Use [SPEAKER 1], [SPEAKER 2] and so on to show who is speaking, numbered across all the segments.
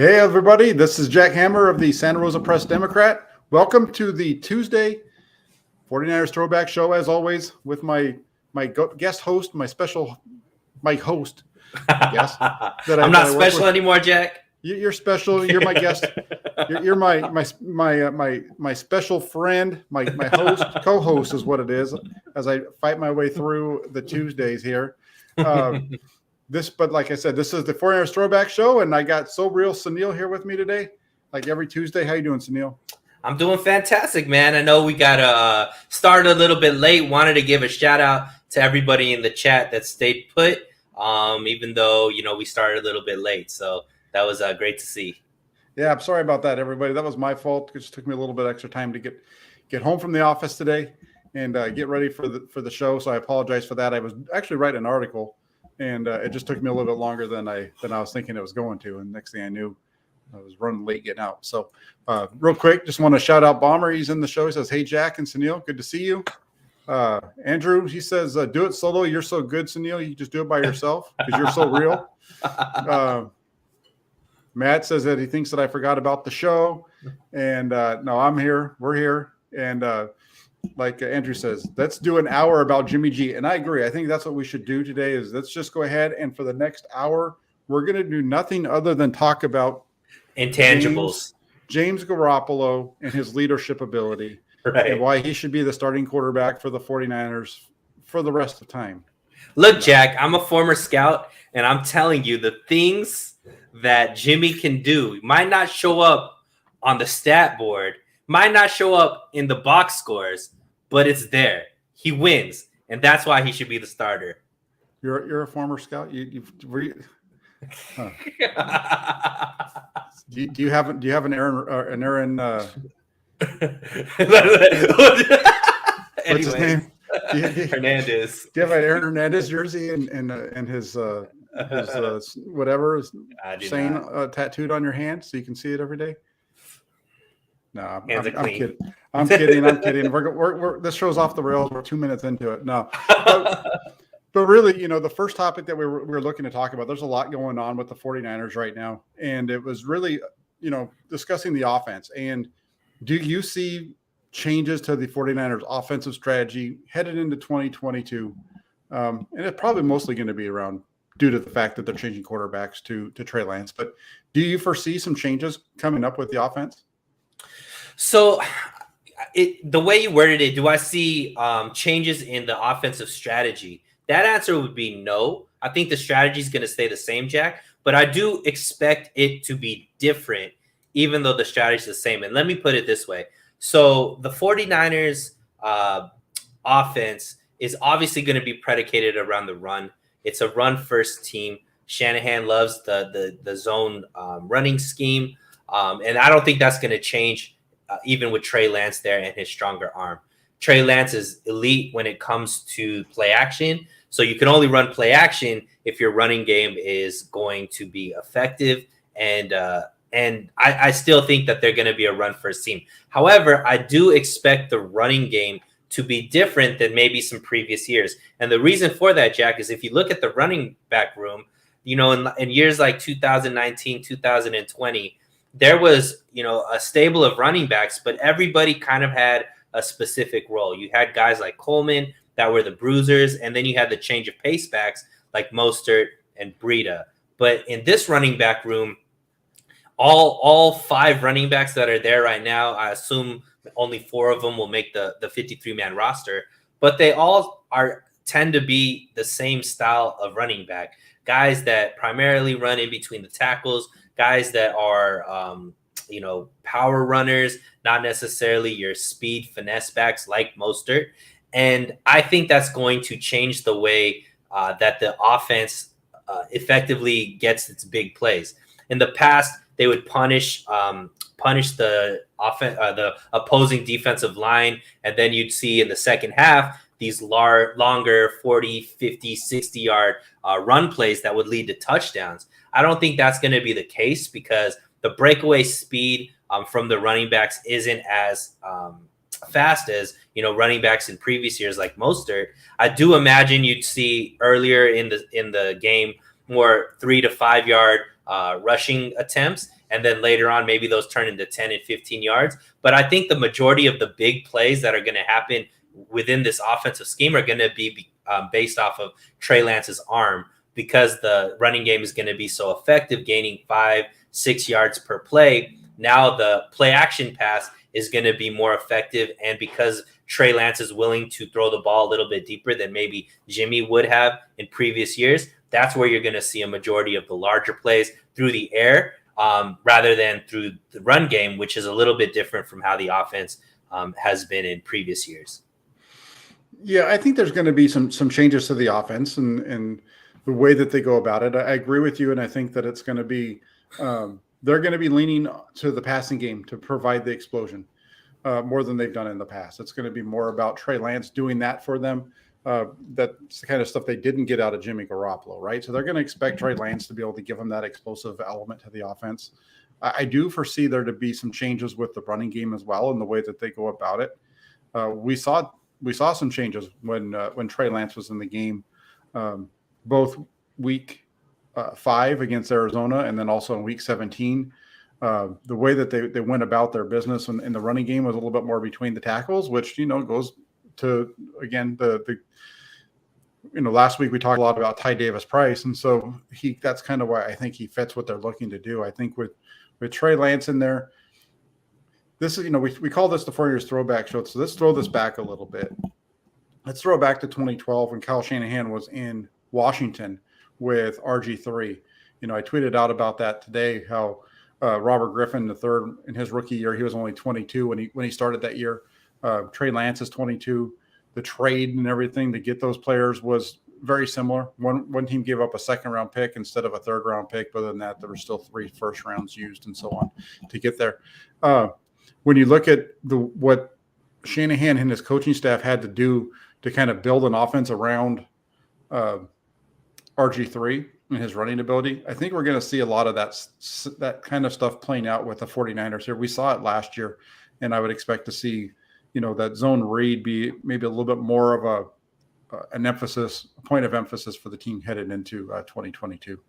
[SPEAKER 1] Hey, everybody. This is Jack Hammer of the Santa Rosa Press Democrat. Welcome to the Tuesday 49ers Throwback Show, as always, with my guest host, my host, guest.
[SPEAKER 2] I'm not special anymore, Jack.
[SPEAKER 1] You're special. You're my guest. You're my special friend, my host, co-host is what it is, as I fight my way through the Tuesdays here. But like I said, this is the 49ers Throwback Show, and I got So Real Sunil here with me today, like every Tuesday. How you doing, Sunil?
[SPEAKER 2] I'm doing fantastic, man. I know we got started a little bit late. Wanted to give a shout out to everybody in the chat that stayed put, even though we started a little bit late. So that was great to see.
[SPEAKER 1] Yeah, I'm sorry about that, everybody. That was my fault. It just took me a little bit extra time to get home from the office today and get ready for the show. So I apologize for that. I was actually writing an article. And it just took me a little bit longer than I was thinking it was going to. And next thing I knew, I was running late getting out. So real quick, just want to shout out Bomber. He's in the show. He says, "Hey, Jack and Sunil, good to see you." Andrew, he says, "Do it solo. You're so good, Sunil. You just do it by yourself because you're so real." Matt says that he thinks that I forgot about the show. And no, I'm here. We're here. And like Andrew says, let's do an hour about Jimmy G. And I agree. I think that's what we should do today is let's just go ahead. And for the next hour, we're going to do nothing other than talk about
[SPEAKER 2] intangibles.
[SPEAKER 1] James Garoppolo and his leadership ability,
[SPEAKER 2] right,
[SPEAKER 1] and why he should be the starting quarterback for the 49ers for the rest of the time.
[SPEAKER 2] Look, Jack, I'm a former scout, and I'm telling you the things that Jimmy can do might not show up on the stat board, might not show up in the box scores, but it's there. He wins, and that's why he should be the starter.
[SPEAKER 1] You're a former scout. Do you have an Aaron? What's his name?
[SPEAKER 2] Hernandez.
[SPEAKER 1] Do you have an Aaron Hernandez jersey and his whatever saying tattooed on your hand so you can see it every day? No, I'm kidding. I'm kidding. We're this show's off the rails. We're 2 minutes into it. No, but really, the first topic that we were looking to talk about, there's a lot going on with the 49ers right now. And it was really, discussing the offense. And do you see changes to the 49ers offensive strategy headed into 2022? And it's probably mostly going to be around due to the fact that they're changing quarterbacks to Trey Lance. But do you foresee some changes coming up with the offense?
[SPEAKER 2] So the way you worded it, do I see changes in the offensive strategy? That answer would be no. I think the strategy is going to stay the same, Jack, but I do expect it to be different, even though the strategy is the same. And let me put it this way. So the 49ers offense is obviously going to be predicated around the run. It's a run-first team. Shanahan loves the zone running scheme, and I don't think that's going to change even with Trey Lance there and his stronger arm. Trey Lance is elite when it comes to play action. So you can only run play action if your running game is going to be effective. And I still think that they're going to be a run first team. However, I do expect the running game to be different than maybe some previous years. And the reason for that, Jack, is if you look at the running back room, in years like 2019, 2020, there was, a stable of running backs, but everybody kind of had a specific role. You had guys like Coleman that were the bruisers, and then you had the change of pace backs like Mostert and Breida. But in this running back room, all five running backs that are there right now, I assume only 4 of them will make the 53-man roster, but they all tend to be the same style of running back. Guys that primarily run in between the tackles, guys that are, power runners, not necessarily your speed finesse backs like Mostert. And I think that's going to change the way that the offense effectively gets its big plays. In the past, they would punish the opposing defensive line, and then you'd see in the second half these longer 40, 50, 60-yard run plays that would lead to touchdowns. I don't think that's going to be the case because the breakaway speed from the running backs isn't as fast as running backs in previous years like Mostert. I do imagine you'd see earlier in the game more 3 to 5 yard rushing attempts, and then later on, maybe those turn into 10 and 15 yards. But I think the majority of the big plays that are going to happen within this offensive scheme are going to be based off of Trey Lance's arm, because the running game is going to be so effective, gaining 5-6 yards per play. Now the play action pass is going to be more effective. And because Trey Lance is willing to throw the ball a little bit deeper than maybe Jimmy would have in previous years, that's where you're going to see a majority of the larger plays through the air, rather than through the run game, which is a little bit different from how the offense has been in previous years.
[SPEAKER 1] Yeah, I think there's going to be some changes to the offense and the way that they go about it. I agree with you, and I think that it's going to be they're going to be leaning to the passing game to provide the explosion more than they've done in the past. It's going to be more about Trey Lance doing that for them. That's the kind of stuff they didn't get out of Jimmy Garoppolo, right? So they're going to expect Trey Lance to be able to give them that explosive element to the offense. I do foresee there to be some changes with the running game as well, and the way that they go about it. We saw some changes when Trey Lance was in the game, both week 5 against Arizona and then also in week 17. The way that they went about their business in the running game was a little bit more between the tackles, which, goes to, again, last week we talked a lot about Ty Davis Price. And so that's kind of why I think he fits what they're looking to do. I think with Trey Lance in there, this is, we call this the 4 years throwback show. So let's throw this back a little bit. Let's throw back to 2012 when Kyle Shanahan was in Washington with RG3. I tweeted out about that today, how Robert Griffin III in his rookie year, he was only 22 when he started that year. Trey Lance is 22. The trade and everything to get those players was very similar. One team gave up a second-round pick instead of a third-round pick, but other than that, there were still 3 first rounds used and so on to get there. When you look at what Shanahan and his coaching staff had to do to kind of build an offense around RG3 and his running ability, I think we're going to see a lot of that kind of stuff playing out with the 49ers here. We saw it last year, and I would expect to see, that zone read be maybe a little bit more of a point of emphasis for the team headed into 2022.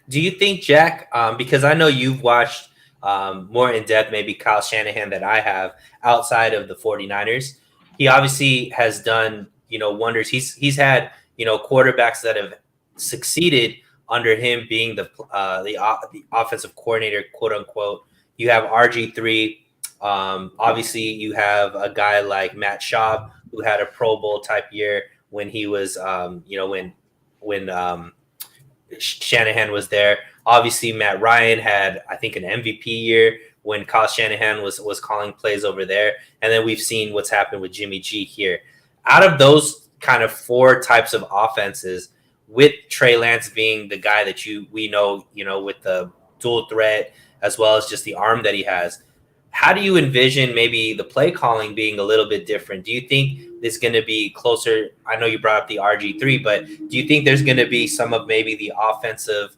[SPEAKER 2] Do you think, Jack, because I know you've watched more in depth, maybe Kyle Shanahan than I have outside of the 49ers. He obviously has done, wonders. He's had, quarterbacks that have succeeded under him being the offensive coordinator, quote unquote. You have RG3. Obviously you have a guy like Matt Schaub, who had a Pro Bowl type year when he was, when Shanahan was there. Obviously, Matt Ryan had, I think, an MVP year when Kyle Shanahan was calling plays over there. And then we've seen what's happened with Jimmy G here. Out of those kind of 4 types of offenses, with Trey Lance being the guy that we know, with the dual threat as well as just the arm that he has, how do you envision maybe the play calling being a little bit different? Do you think it's going to be closer? I know you brought up the RG3, but do you think there's going to be some of maybe the offensive,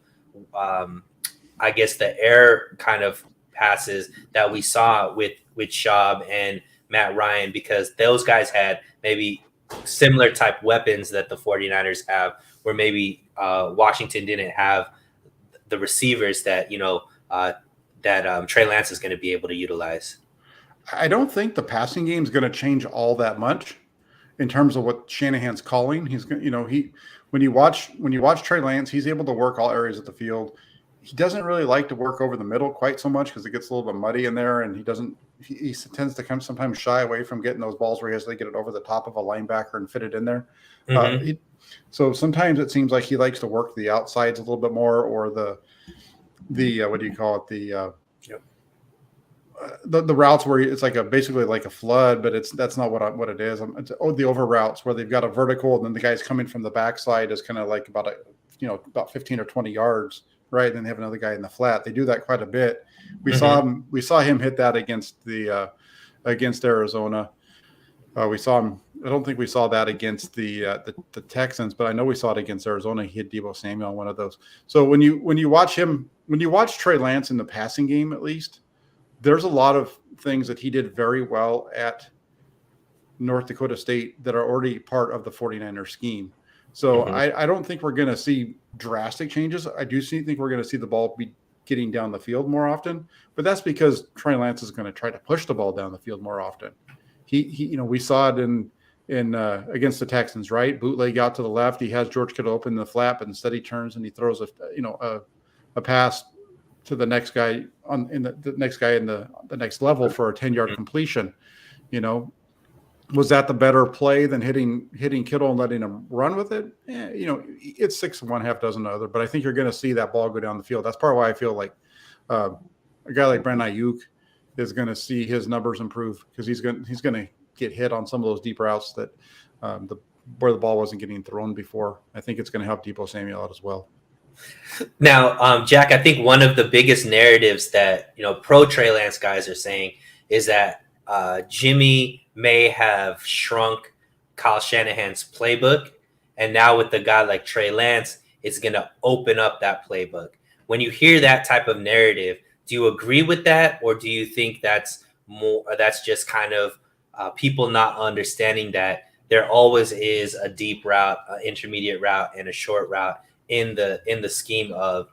[SPEAKER 2] I guess, the air kind of passes that we saw with Schaub and Matt Ryan, because those guys had maybe similar type weapons that the 49ers have, where maybe Washington didn't have the receivers that, that Trey Lance is going to be able to utilize?
[SPEAKER 1] I don't think the passing game is going to change all that much in terms of what Shanahan's calling. He's going, when you watch Trey Lance, he's able to work all areas of the field. He doesn't really like to work over the middle quite so much because it gets a little bit muddy in there, and he tends to sometimes shy away from getting those balls where he has to get it over the top of a linebacker and fit it in there. Mm-hmm. So sometimes it seems like he likes to work the outsides a little bit more, or the what do you call it? The routes where it's like basically like a flood, but that's not what it is. It's the over routes where they've got a vertical and then the guy's coming from the backside is kind of like about 15 or 20 yards, right? And then they have another guy in the flat. They do that quite a bit. We saw him hit that against Arizona. We saw him. I don't think we saw that against the Texans, but I know we saw it against Arizona. He hit Deebo Samuel on one of those. So when you watch Trey Lance in the passing game, at least, there's a lot of things that he did very well at North Dakota State that are already part of the 49ers scheme. So I don't think we're going to see drastic changes. I do think we're going to see the ball be getting down the field more often, but that's because Trey Lance is going to try to push the ball down the field more often. He we saw it in against the Texans, right? Bootleg out to the left. He has George Kittle open in the flat, but instead he turns and he throws a pass to the next guy in the next level for a 10-yard completion. Was that the better play than hitting Kittle and letting him run with it? It's 6 of one, half dozen of the other, but I think you're going to see that ball go down the field. That's part of why I feel like a guy like Brandon Ayuk is going to see his numbers improve, because he's going to get hit on some of those deep routes that where the ball wasn't getting thrown before. I think it's going to help Deebo Samuel out as well.
[SPEAKER 2] Now, Jack, I think one of the biggest narratives that pro Trey Lance guys are saying is that Jimmy may have shrunk Kyle Shanahan's playbook, and now with the guy like Trey Lance, it's going to open up that playbook. When you hear that type of narrative, do you agree with that, or do you think that's just kind of people not understanding that there always is a deep route, an intermediate route, and a short route in the scheme of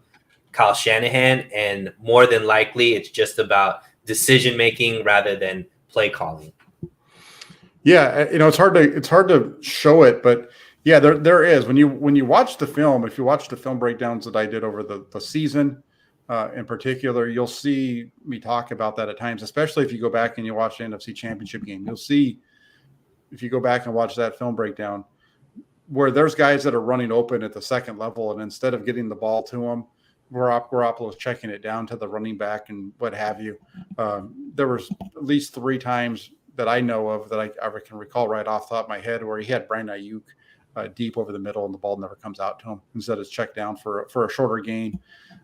[SPEAKER 2] Kyle Shanahan, and more than likely it's just about decision making rather than play calling?
[SPEAKER 1] Yeah, it's hard to show it, but yeah, there is. When you watch the film, if you watch the film breakdowns that I did over the season, in particular, you'll see me talk about that at times, especially if you go back and you watch the NFC Championship game. You'll see, if you go back and watch that film breakdown, where there's guys that are running open at the second level, and instead of getting the ball to them, Garoppolo's checking it down to the running back and what have you. There was at least 3 times that I know of that I can recall right off the top of my head where he had Brandon Ayuk deep over the middle and the ball never comes out to him. Instead, it's checked down for a shorter gain,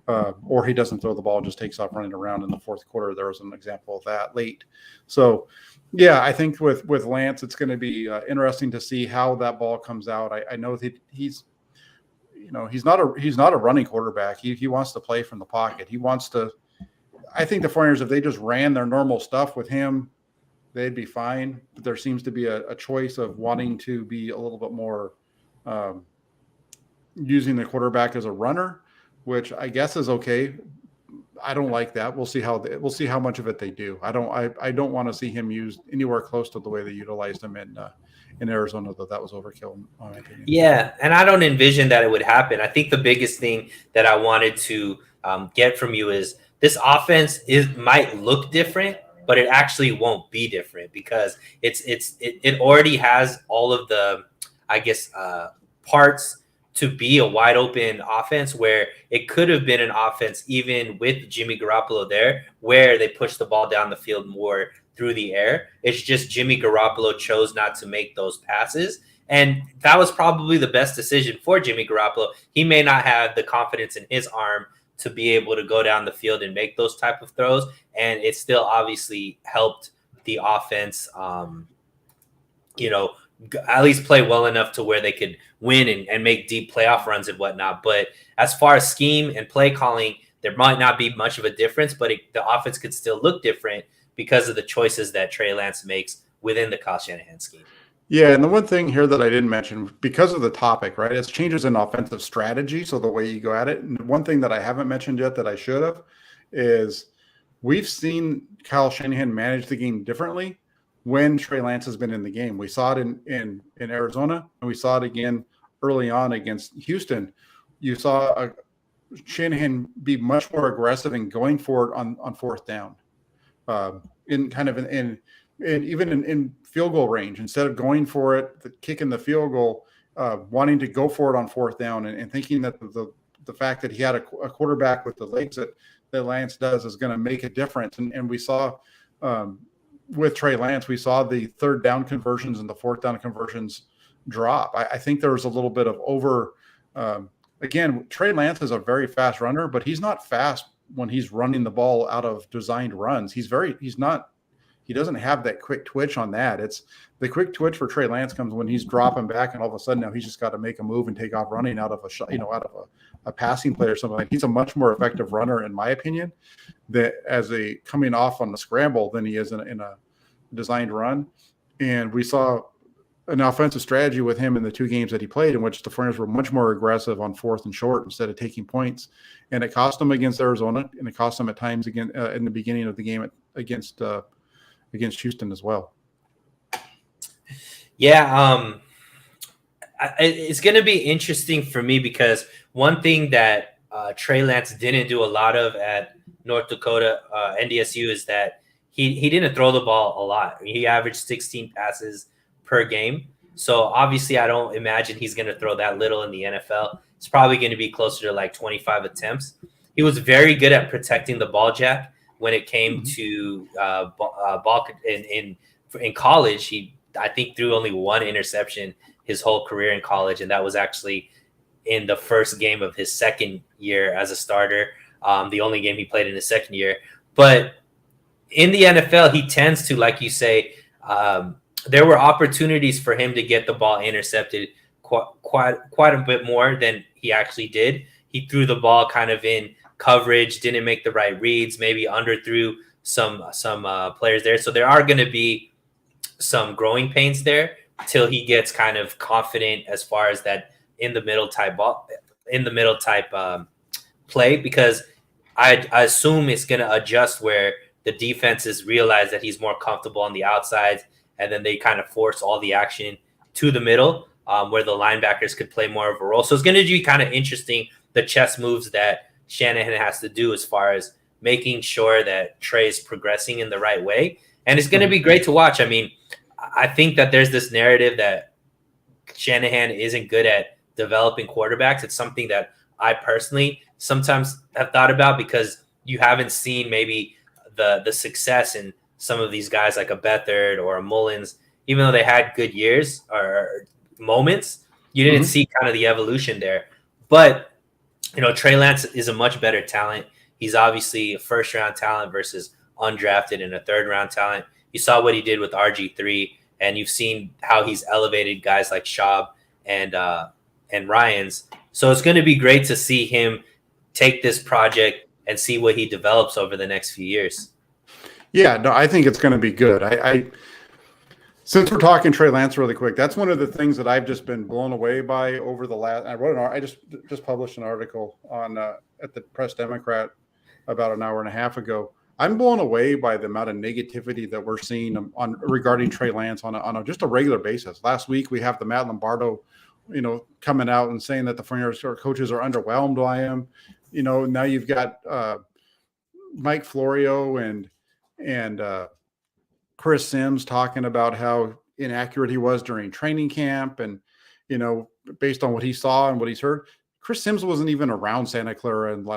[SPEAKER 1] or he doesn't throw the ball, just takes off running around in the fourth quarter. There was an example of that late. So, yeah, I think with Lance, it's going to be interesting to see how that ball comes out. I know that he's not a running quarterback. He wants to play from the pocket. He wants to. I think the 49ers, if they just ran their normal stuff with him, they'd be fine. But there seems to be a choice of wanting to be a little bit more using the quarterback as a runner, which I guess is okay. I don't like that. We'll see how much of it they do. I don't want to see him used anywhere close to the way they utilized him in Arizona, though. That was overkill, in my opinion.
[SPEAKER 2] Yeah, and I don't envision that it would happen. I think the biggest thing that I wanted to get from you is this offense might look different, but it actually won't be different, because it already has all of the, I guess, parts to be a wide open offense, where it could have been an offense even with Jimmy Garoppolo there, where they push the ball down the field more through the air. It's just Jimmy Garoppolo chose not to make those passes. And that was probably the best decision for Jimmy Garoppolo. He may not have the confidence in his arm to be able to go down the field and make those type of throws. And it still obviously helped the offense, at least play well enough to where they could win and make deep playoff runs and whatnot. But as far as scheme and play calling, there might not be much of a difference, but the offense could still look different because of the choices that Trey Lance makes within the Kyle Shanahan scheme.
[SPEAKER 1] Yeah, and the one thing here that I didn't mention, because of the topic, right, it's changes in offensive strategy, so the way you go at it. And one thing that I haven't mentioned yet that I should have is we've seen Kyle Shanahan manage the game differently when Trey Lance has been in the game. We saw it in Arizona, and we saw it again early on against Houston. You saw Shanahan be much more aggressive in going for it on fourth down, in field goal range, instead of going for it, kicking the field goal, wanting to go for it on fourth down, and thinking that the fact that he had a quarterback with the legs that Lance does is going to make a difference. And we saw with Trey Lance, we saw the third down conversions and the fourth down conversions drop. I think there was a little bit of again, Trey Lance is a very fast runner, but he's not fast when he's running the ball out of designed runs. He doesn't have that quick twitch on that. It's the quick twitch for Trey Lance comes when he's dropping back, and all of a sudden now he's just got to make a move and take off running out of a shot, out of a passing play or something. Like, he's a much more effective runner, in my opinion, that as a coming off on the scramble than he is in a designed run. And we saw an offensive strategy with him in the 2 games that he played, in which the 49ers were much more aggressive on 4th and short instead of taking points. And it cost them against Arizona, and it cost them at times again in the beginning of the game against Houston as well.
[SPEAKER 2] Yeah, it's going to be interesting for me because one thing that Trey Lance didn't do a lot of at North Dakota NDSU is that he didn't throw the ball a lot. He averaged 16 passes per game. So obviously I don't imagine he's going to throw that little in the NFL. It's probably going to be closer to like 25 attempts. He was very good at protecting the ball, Jack, when it came to ball in college. He, I think, threw only 1 interception his whole career in college, and that was actually in the first game of his second year as a starter, the only game he played in his second year. But in the NFL, he tends to, like you say, there were opportunities for him to get the ball intercepted quite a bit more than he actually did. He threw the ball kind of in coverage, didn't make the right reads, maybe underthrew some players there. So there are going to be some growing pains there till he gets kind of confident as far as that in the middle type play, because I assume it's going to adjust where the defenses realize that he's more comfortable on the outside, and then they kind of force all the action to the middle where the linebackers could play more of a role. So it's going to be kind of interesting, the chess moves that Shanahan has to do as far as making sure that Trey is progressing in the right way. And it's going to be great to watch. I mean, I think that there's this narrative that Shanahan isn't good at developing quarterbacks. It's something that I personally sometimes have thought about, because you haven't seen maybe the success in some of these guys like a Beathard or a Mullins, even though they had good years or moments, you didn't see kind of the evolution there. But, you know, Trey Lance is a much better talent. He's obviously a first-round talent versus undrafted and a third-round talent. You saw what he did with RG3, and you've seen how he's elevated guys like Schaub and Ryans. So it's going to be great to see him take this project and see what he develops over the next few years.
[SPEAKER 1] Yeah, no, I think it's going to be good. I since we're talking Trey Lance really quick, that's one of the things that I've just been blown away by over the last. I just published an article on at the Press Democrat about an hour and a half ago. I'm blown away by the amount of negativity that we're seeing regarding Trey Lance on just a regular basis. Last week we have the Matt Lombardo, coming out and saying that the 49ers coaches are underwhelmed by him. Now you've got Mike Florio and Chris Sims talking about how inaccurate he was during training camp, and based on what he saw and what he's heard. Chris Sims wasn't even around Santa Clara and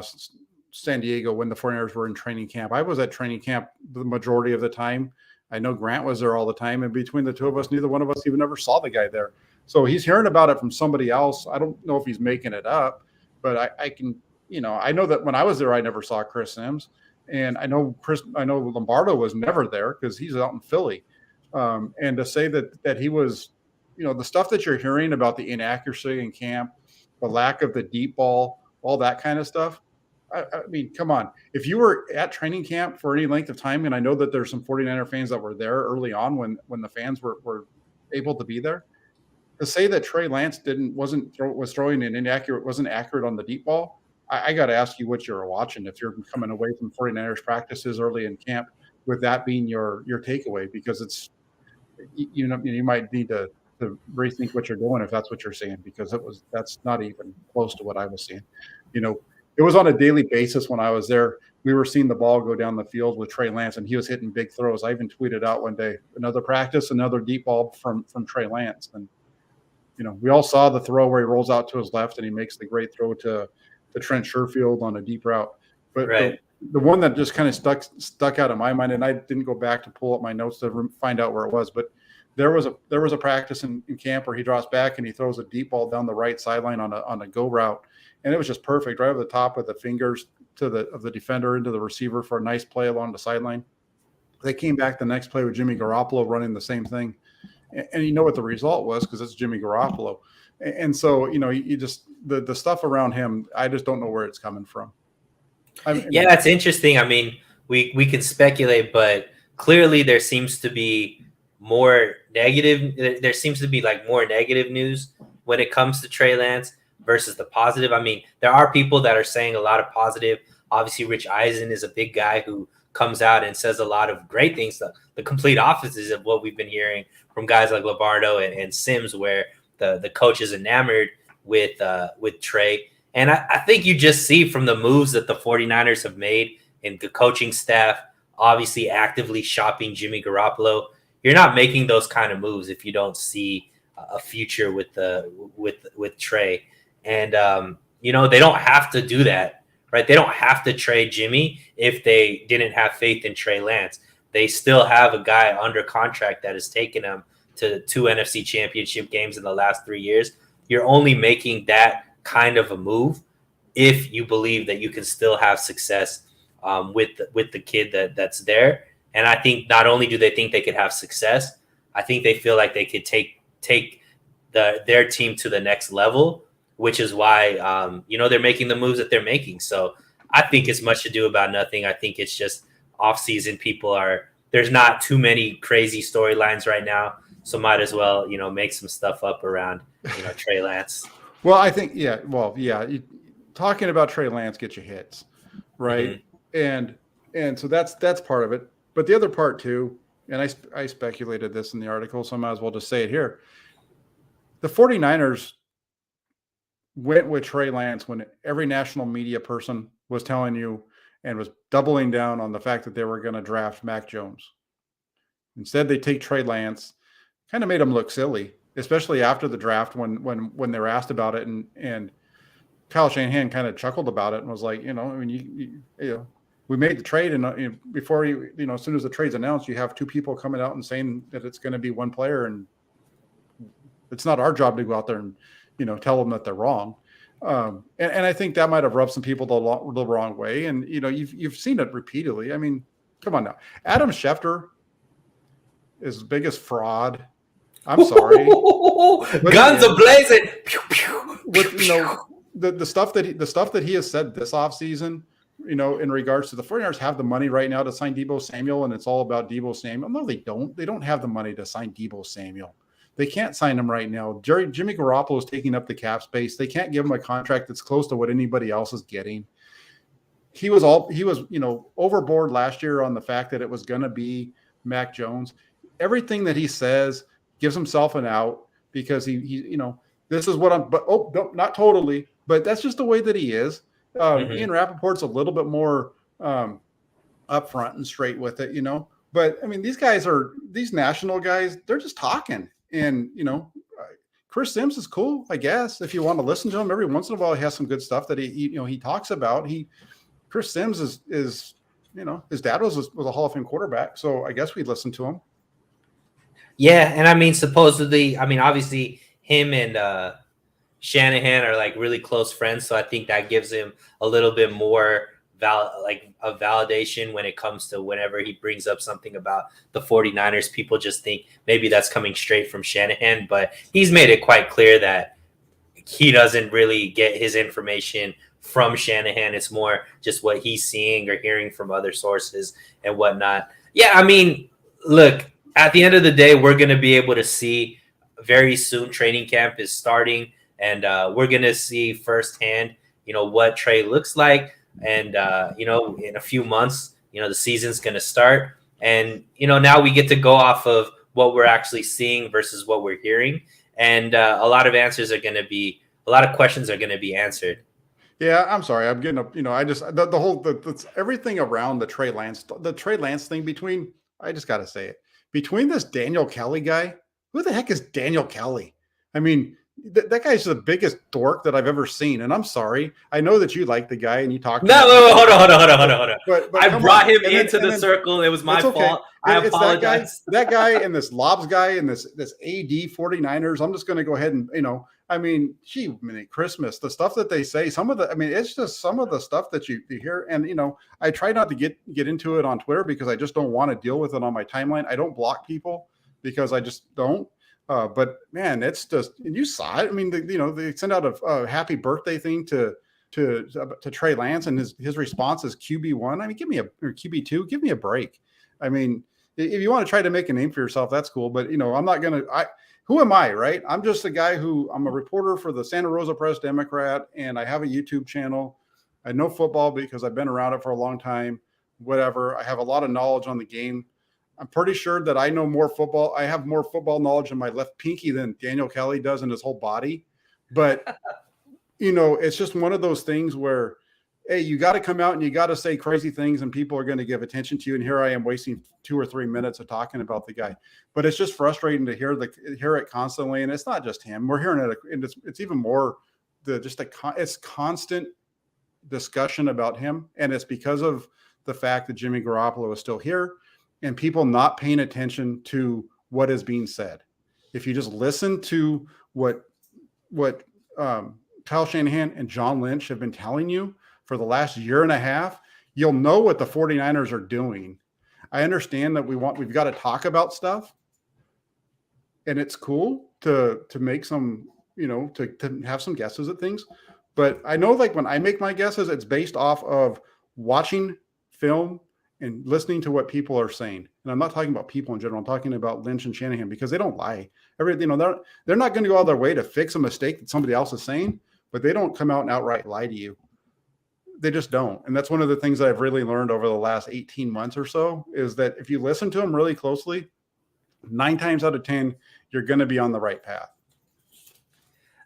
[SPEAKER 1] San Diego when the 49ers were in training camp. I was at training camp the majority of the time. I know Grant was there all the time, and between the two of us, neither one of us even ever saw the guy there. So he's hearing about it from somebody else. I don't know if he's making it up, but I can, I know that when I was there, I never saw Chris Sims, and I know Lombardo was never there because he's out in Philly. And to say that he was, the stuff that you're hearing about the inaccuracy in camp, the lack of the deep ball, all that kind of stuff. I mean, come on. If you were at training camp for any length of time, and I know that there's some 49er fans that were there early on when the fans were able to be there, to say that Trey Lance was throwing an inaccurate, wasn't accurate on the deep ball, I got to ask you what you're watching if you're coming away from 49ers practices early in camp with that being your takeaway, because it's you might need to rethink what you're doing if that's what you're seeing, because that's not even close to what I was seeing. It was on a daily basis when I was there. We were seeing the ball go down the field with Trey Lance, and he was hitting big throws. I even tweeted out one day, another practice, another deep ball from Trey Lance. And, we all saw the throw where he rolls out to his left and he makes the great throw to Trent Sherfield on a deep route. But
[SPEAKER 2] right.
[SPEAKER 1] the one that just kind of stuck out of my mind, and I didn't go back to pull up my notes to find out where it was, but there was a practice in camp where he drops back and he throws a deep ball down the right sideline on a go route. And it was just perfect, right over the top with the fingers of the defender into the receiver for a nice play along the sideline. They came back the next play with Jimmy Garoppolo running the same thing. And you know what the result was, because it's Jimmy Garoppolo. And so, you just the stuff around him, I just don't know where it's coming from.
[SPEAKER 2] Yeah, it's interesting. I mean, we can speculate, but clearly there seems to be more negative. There seems to be like more negative news when it comes to Trey Lance versus the positive. I mean, there are people that are saying a lot of positive. Obviously, Rich Eisen is a big guy who comes out and says a lot of great things. The complete opposites of what we've been hearing from guys like Lombardo and Sims, where the coach is enamored with Trey. And I think you just see from the moves that the 49ers have made and the coaching staff obviously actively shopping Jimmy Garoppolo. You're not making those kind of moves if you don't see a future with Trey. And they don't have to do that, right? They don't have to trade Jimmy if they didn't have faith in Trey Lance. They still have a guy under contract that has taken them to 2 NFC championship games in the last 3 years. You're only making that kind of a move if you believe that you can still have success with the kid that's there. And I think not only do they think they could have success, I think they feel like they could take their team to the next level, which is why they're making the moves that they're making. So I think it's much ado about nothing. I think it's just off-season. There's not too many crazy storylines right now, so might as well make some stuff up around Trey Lance.
[SPEAKER 1] Well, I think talking about Trey Lance gets you hits, right? Mm-hmm. And so that's part of it. But the other part too, and I speculated this in the article, so I might as well just say it here. The 49ers went with Trey Lance when every national media person was telling you and was doubling down on the fact that they were going to draft Mac Jones. Instead, they take Trey Lance, kind of made him look silly, especially after the draft when they were asked about it, and Kyle Shanahan kind of chuckled about it and was like, we made the trade, and before as soon as the trade's announced, you have two people coming out and saying that it's going to be one player, and it's not our job to go out there and tell them that they're wrong. And I think that might have rubbed some people the wrong way. And you've seen it repeatedly. I mean, come on now, Adam Schefter is the biggest fraud. I'm sorry,
[SPEAKER 2] guns are blazing.
[SPEAKER 1] With the stuff that he has said this offseason, in regards to the 49ers have the money right now to sign Deebo Samuel, and it's all about Deebo Samuel. No, they don't. They don't have the money to sign Deebo Samuel. They can't sign him right now. Jimmy Garoppolo is taking up the cap space. They can't give him a contract that's close to what anybody else is getting. He was overboard last year on the fact that it was going to be Mac Jones. Everything that he says gives himself an out because he this is what not totally, but that's just the way that he is. Ian Rappaport's a little bit more upfront and straight with it, But I mean, these national guys, they're just talking. And, Chris Sims is cool, I guess, if you want to listen to him. Every once in a while, he has some good stuff that he talks about. Chris Sims is his dad was a Hall of Fame quarterback. So I guess we'd listen to him.
[SPEAKER 2] Yeah. And I mean, supposedly, obviously him and Shanahan are like really close friends. So I think that gives him a little bit more a validation when it comes to whenever he brings up something about the 49ers. People just think maybe that's coming straight from Shanahan, but he's made it quite clear that he doesn't really get his information from Shanahan. It's more just what he's seeing or hearing from other sources and whatnot. Yeah, I mean, look, at the end of the day, we're going to be able to see very soon. Training camp is starting, and we're going to see firsthand, what Trey looks like. And, in a few months, the season's going to start. And, now we get to go off of what we're actually seeing versus what we're hearing. And a lot of questions are going to be answered.
[SPEAKER 1] Yeah, I'm sorry. I'm getting up. I just everything around the Trey Lance thing I just got to say it. Between this Daniel Kelly guy, who the heck is Daniel Kelly? I mean, that guy's the biggest dork that I've ever seen. And I'm sorry. I know that you like the guy and you talked.
[SPEAKER 2] No, hold on. But I brought him into the circle. It was my fault. I apologize.
[SPEAKER 1] That guy and this Lobs guy and this AD 49ers. I'm just going to go ahead and, Christmas, the stuff that they say, it's just some of the stuff that you hear. And, I try not to get into it on Twitter because I just don't want to deal with it on my timeline. I don't block people because I just don't. But man, it's just, and you saw it. I mean, they sent out a happy birthday thing to Trey Lance, and his response is QB1. I mean, QB2, give me a break. I mean, if you want to try to make a name for yourself, that's cool. But I'm not gonna. Who am I, right? I'm just a guy I'm a reporter for the Santa Rosa Press Democrat, and I have a YouTube channel. I know football because I've been around it for a long time. Whatever. I have a lot of knowledge on the game. I'm pretty sure that I know more football. I have more football knowledge in my left pinky than Daniel Kelly does in his whole body. But, it's just one of those things where, hey, you got to come out and you got to say crazy things and people are going to give attention to you. And here I am wasting 2 or 3 minutes of talking about the guy. But it's just frustrating to hear it constantly. And it's not just him. We're hearing it. And it's even more it's constant discussion about him. And it's because of the fact that Jimmy Garoppolo is still here and people not paying attention to what is being said. If you just listen to what Kyle Shanahan and John Lynch have been telling you for the last year and a half, you'll know what the 49ers are doing. I understand that we've got to talk about stuff, and it's cool to make some, to have some guesses at things. But I know, like, when I make my guesses, it's based off of watching film and listening to what people are saying. And I'm not talking about people in general. I'm talking about Lynch and Shanahan because they don't lie. They're not going to go out of their way to fix a mistake that somebody else is saying, but they don't come out and outright lie to you. They just don't. And that's one of the things that I've really learned over the last 18 months or so is that if you listen to them really closely, 9 times out of 10, you're going to be on the right path.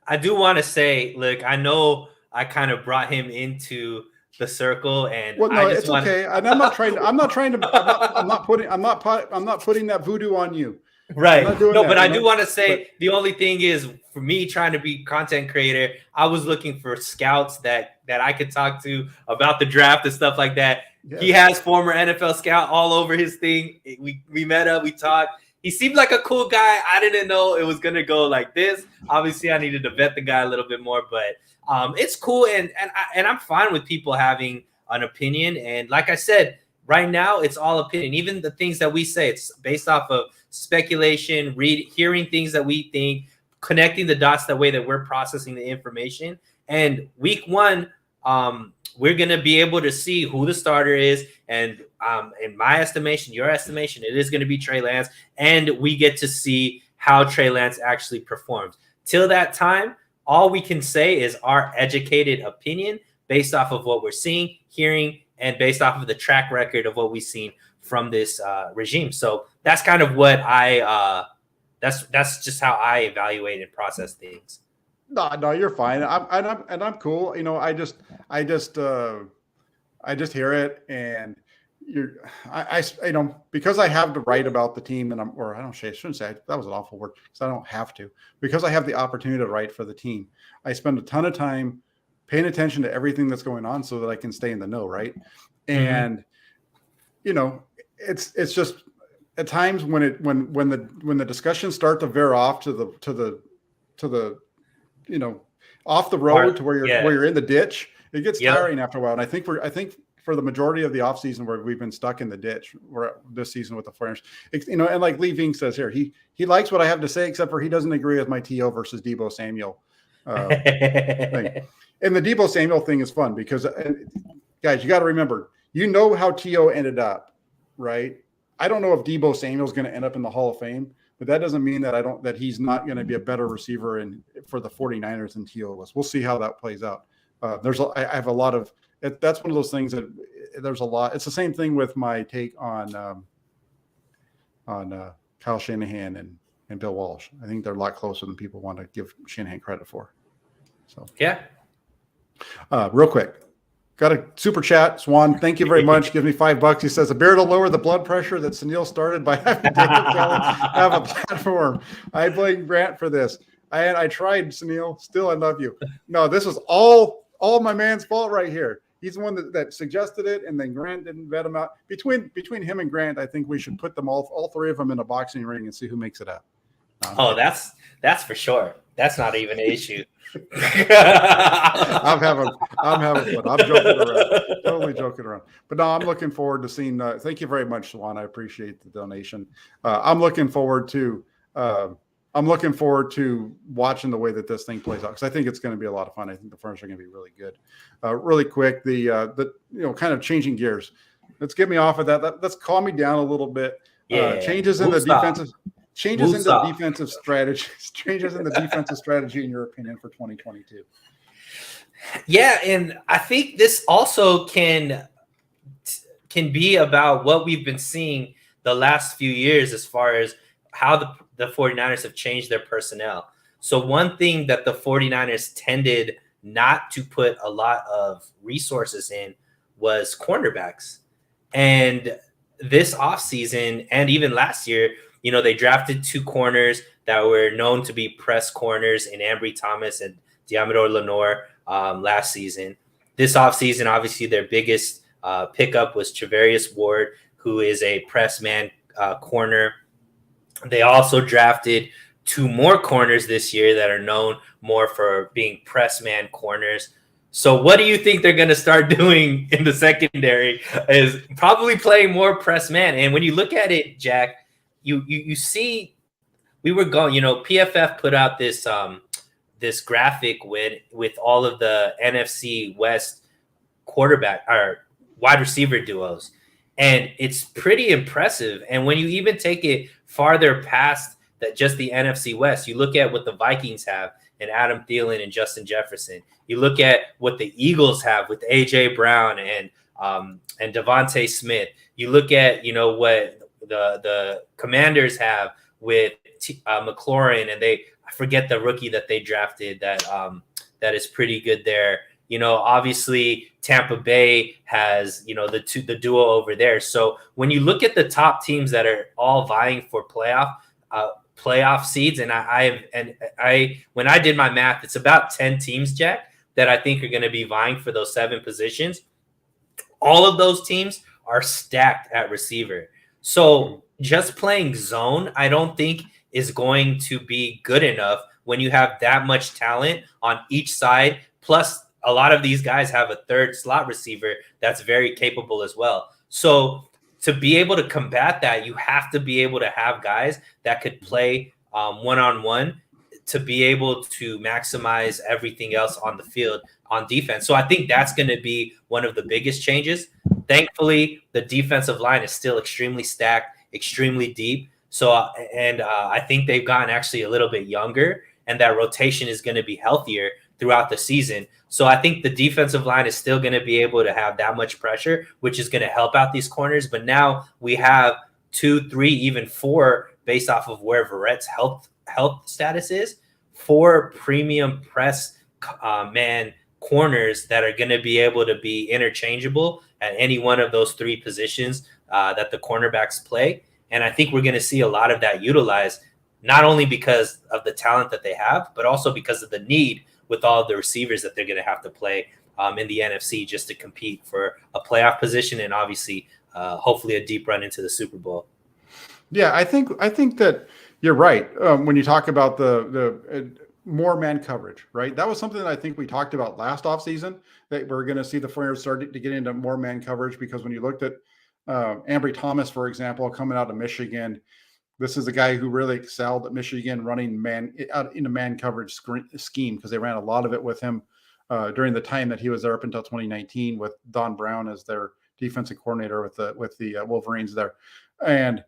[SPEAKER 2] I do want to say, look, I know I kind of brought him into the circle, and
[SPEAKER 1] it's okay. And I'm not putting that voodoo on you.
[SPEAKER 2] Right. No, but I do want to say the only thing is for me trying to be content creator, I was looking for scouts that I could talk to about the draft and stuff like that. Yes. He has former NFL scout all over his thing. We met up, we talked. He seemed like a cool guy. I didn't know it was going to go like this. Obviously, I needed to vet the guy a little bit more, but it's cool. And I'm fine with people having an opinion. And like I said, right now, it's all opinion. Even the things that we say, it's based off of speculation, hearing things that we think, connecting the dots that way that we're processing the information. And week 1, we're going to be able to see who the starter is. And in my estimation, your estimation, it is going to be Trey Lance. And we get to see how Trey Lance actually performs. Till that time, all we can say is our educated opinion based off of what we're seeing, hearing, and based off of the track record of what we've seen from this regime. So that's kind of what that's just how I evaluate and process things.
[SPEAKER 1] No, you're fine. I'm cool. I just hear it, and because I have to write about the team, and I shouldn't say that was an awful word because I don't have to, because I have the opportunity to write for the team. I spend a ton of time paying attention to everything that's going on so that I can stay in the know. Right. And, it's just at times when the discussions start to veer off to the off the road to where you're in the ditch, it gets tiring after a while. And I think for the majority of the offseason where we've been stuck in the ditch this season with the Flames, and like Lee Ving says here, he likes what I have to say, except for he doesn't agree with my T.O. versus Deebo Samuel thing. And the Deebo Samuel thing is fun because, guys, you got to remember, how T.O. ended up, right? I don't know if Deebo Samuel is going to end up in the Hall of Fame, but that doesn't mean that he's not going to be a better receiver for the 49ers than T.O. was. We'll see how that plays out. I have a lot of that's one of those things that there's a lot. It's the same thing with my take on Kyle Shanahan and Bill Walsh. I think they're a lot closer than people want to give Shanahan credit for. So
[SPEAKER 2] yeah.
[SPEAKER 1] Real quick, got a super chat. Swan, thank you very much. Gives me $5. He says a beer to lower the blood pressure that Sunil started by having David Kelly have a platform. I blame Grant for this. I tried, Sunil. Still, I love you. No, this is all my man's fault right here. He's the one that suggested it, and then Grant didn't vet him out. Between him and Grant, I think we should put them all 3 of them in a boxing ring and see who makes it out.
[SPEAKER 2] That's for sure. That's not even an issue.
[SPEAKER 1] I'm having fun. I'm joking around. Totally joking around. But no, I'm looking forward to seeing. Thank you very much, Swan. I appreciate the donation. I'm looking forward to watching the way that this thing plays out because I think it's going to be a lot of fun. I think the Furnace are going to be really good. Really quick, the kind of changing gears. Let's get me off of that. Let's calm me down a little bit. Changes in the defensive strategy. Changes in the defensive strategy, in your opinion, for 2022?
[SPEAKER 2] Yeah, and I think this also can be about what we've been seeing the last few years as far as how the 49ers have changed their personnel. So one thing that the 49ers tended not to put a lot of resources in was cornerbacks. And this offseason and even last year, they drafted 2 corners that were known to be press corners in Ambry Thomas and Diamador Lenore last season. This offseason, obviously, their biggest pickup was Travarius Ward, who is a press man corner. They also drafted 2 more corners this year that are known more for being press man corners. So what do you think they're going to start doing in the secondary? Is probably playing more press man. And when you look at it, Jack, you see we were going, PFF put out this this graphic with all of the NFC West quarterback or wide receiver duos. And it's pretty impressive. And when you even take it farther past that, just the NFC West, you look at what the Vikings have and Adam Thielen and Justin Jefferson. You look at what the Eagles have with AJ Brown and Devontae Smith. You look at, what the Commanders have with McLaurin, and I forget the rookie that they drafted that is pretty good there. Obviously Tampa Bay has, the duo over there. So when you look at the top teams that are all vying for playoff seeds, and I when I did my math, it's about 10 teams, Jack, that I think are going to be vying for those 7 positions. All of those teams are stacked at receiver. So just playing zone, I don't think is going to be good enough when you have that much talent on each side. Plus, a lot of these guys have a third slot receiver that's very capable as well. So to be able to combat that, you have to be able to have guys that could play one-on-one to be able to maximize everything else on the field on defense. So I think that's going to be one of the biggest changes. Thankfully, the defensive line is still extremely stacked, extremely deep. So, I think they've gotten actually a little bit younger, and that rotation is going to be healthier throughout the season. So I think the defensive line is still going to be able to have that much pressure, which is going to help out these corners. But now we have 2, 3, even 4, based off of where Verrett's health status is, 4 premium press man corners that are going to be able to be interchangeable at any one of those 3 positions that the cornerbacks play. And I think we're going to see a lot of that utilized, not only because of the talent that they have, but also because of the need with all of the receivers that they're going to have to play in the NFC just to compete for a playoff position and obviously hopefully a deep run into the Super Bowl.
[SPEAKER 1] Yeah, I think that you're right when you talk about the more man coverage, right? That was something that I think we talked about last offseason, that we're going to see the 49ers start to get into more man coverage, because when you looked at Ambry Thomas, for example, coming out of Michigan, this is a guy who really excelled at Michigan running out in a man coverage scheme, because they ran a lot of it with him during the time that he was there up until 2019 with Don Brown as their defensive coordinator with the Wolverines there. And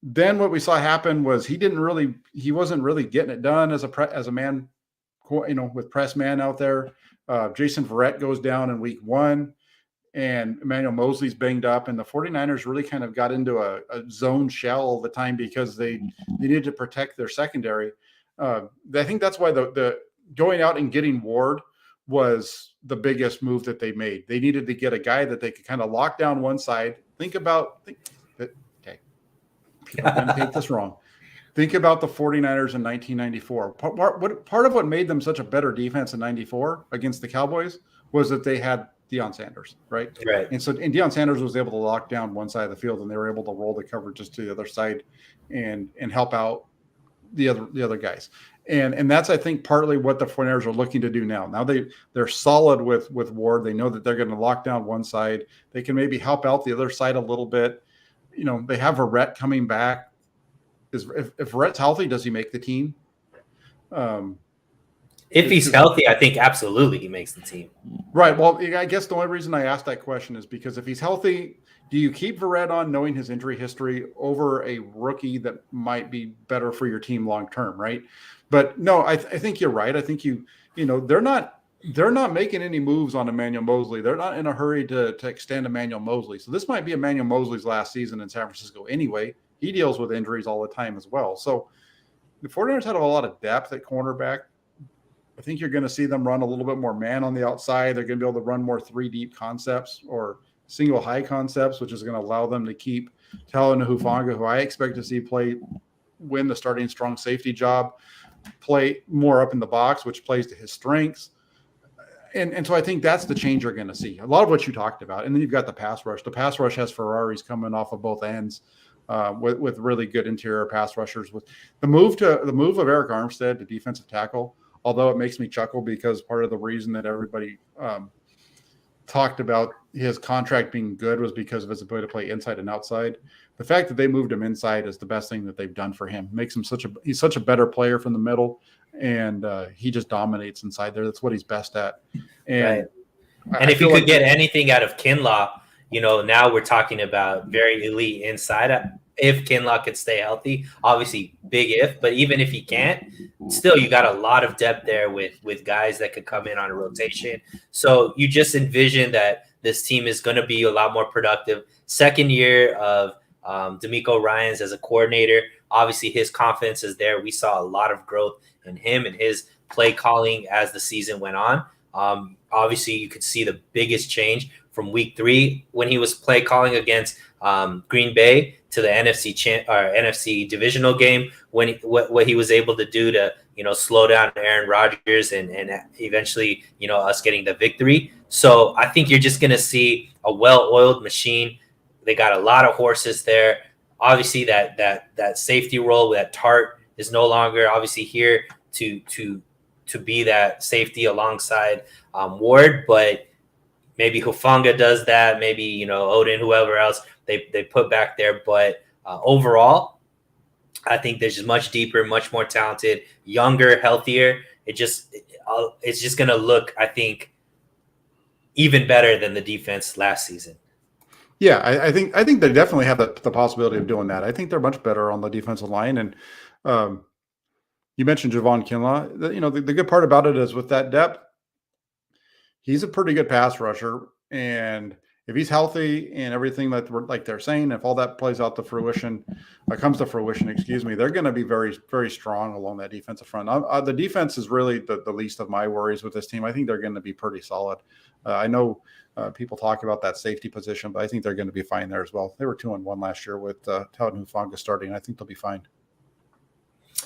[SPEAKER 1] then what we saw happen was he wasn't really getting it done as a man, with press man out there. Jason Verrett goes down in week 1. And Emmanuel Mosley's banged up, and the 49ers really kind of got into a zone shell all the time because they needed to protect their secondary. I think that's why the going out and getting Ward was the biggest move that they made. They needed to get a guy that they could kind of lock down one side. People are going to take this wrong. Think about the 49ers in 1994. Part of what made them such a better defense in 94 against the Cowboys was that they had Deion Sanders, right? And Deion Sanders was able to lock down one side of the field, and they were able to roll the coverages to the other side and help out the other guys. And that's, I think, partly what the 49ers are looking to do now. Now they're solid with Ward. They know that they're going to lock down one side. They can maybe help out the other side a little bit. They have Verrett coming back. If Verrett's healthy, does he make the team?
[SPEAKER 2] If he's healthy, I think absolutely he makes the team.
[SPEAKER 1] Right. Well, I guess the only reason I asked that question is because if he's healthy, do you keep Verrett on knowing his injury history over a rookie that might be better for your team long term, right? But no, I think you're right. I think they're not making any moves on Emmanuel Mosley. They're not in a hurry to extend Emmanuel Mosley. So this might be Emmanuel Mosley's last season in San Francisco anyway. He deals with injuries all the time as well. So the 49ers had a lot of depth at cornerback. I think you're going to see them run a little bit more man on the outside. They're going to be able to run more 3 deep concepts or single high concepts, which is going to allow them to keep Talon Hufanga, who I expect to see win the starting strong safety job, play more up in the box, which plays to his strengths. And so I think that's the change you're going to see. A lot of what you talked about. And then you've got the pass rush. The pass rush has Ferraris coming off of both ends with really good interior pass rushers. With the move of Eric Armstead to defensive tackle, although it makes me chuckle because part of the reason that everybody talked about his contract being good was because of his ability to play inside and outside. The fact that they moved him inside is the best thing that they've done for him. Makes him he's such a better player from the middle, and he just dominates inside there. That's what he's best at. And
[SPEAKER 2] right. And if you could get anything out of Kinlaw, now we're talking about very elite inside. If Kinlaw could stay healthy, obviously big if, but even if he can't, still you got a lot of depth there with guys that could come in on a rotation. So you just envision that this team is going to be a lot more productive. Second year of D'Amico Ryans as a coordinator, obviously his confidence is there. We saw a lot of growth in him and his play calling as the season went on. Obviously you could see the biggest change from week 3 when he was play calling against Green Bay to the NFC divisional game, when what he was able to do to slow down Aaron Rodgers and eventually us getting the victory. So I think you're just gonna see a well-oiled machine. They got a lot of horses there. Obviously that safety role, that Tart is no longer obviously here to be that safety alongside Ward, but maybe Hufanga does that. Maybe Odin, whoever else they put back there. But overall, I think they're just much deeper, much more talented, younger, healthier. It's just gonna look, I think, even better than the defense last season.
[SPEAKER 1] Yeah, I think they definitely have the possibility of doing that. I think they're much better on the defensive line. And you mentioned Javon Kinlaw. The good part about it is with that depth, he's a pretty good pass rusher. And if he's healthy and everything like they're saying, if all that plays out to fruition, comes to fruition, they're going to be very, very strong along that defensive front. The defense is really the least of my worries with this team. I think they're going to be pretty solid. I know people talk about that safety position, but I think they're going to be fine there as well. They were 2-1 last year with Talon Hufanga starting. I think they'll be fine.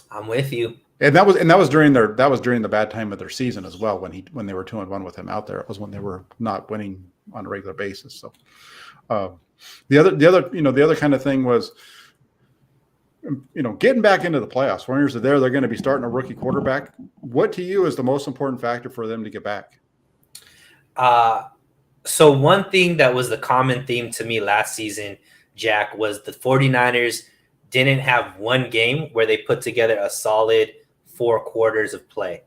[SPEAKER 2] I'm with you.
[SPEAKER 1] And that was during the bad time of their season as well, when they were 2-1 with him out there. It was when they were not winning on a regular basis. So the other kind of thing was getting back into the playoffs. Warriors are there. They're going to be starting a rookie quarterback. What to you is the most important factor for them to get back?
[SPEAKER 2] So one thing that was the common theme to me last season, Jack, was the 49ers didn't have one game where they put together a solid 4 quarters of play.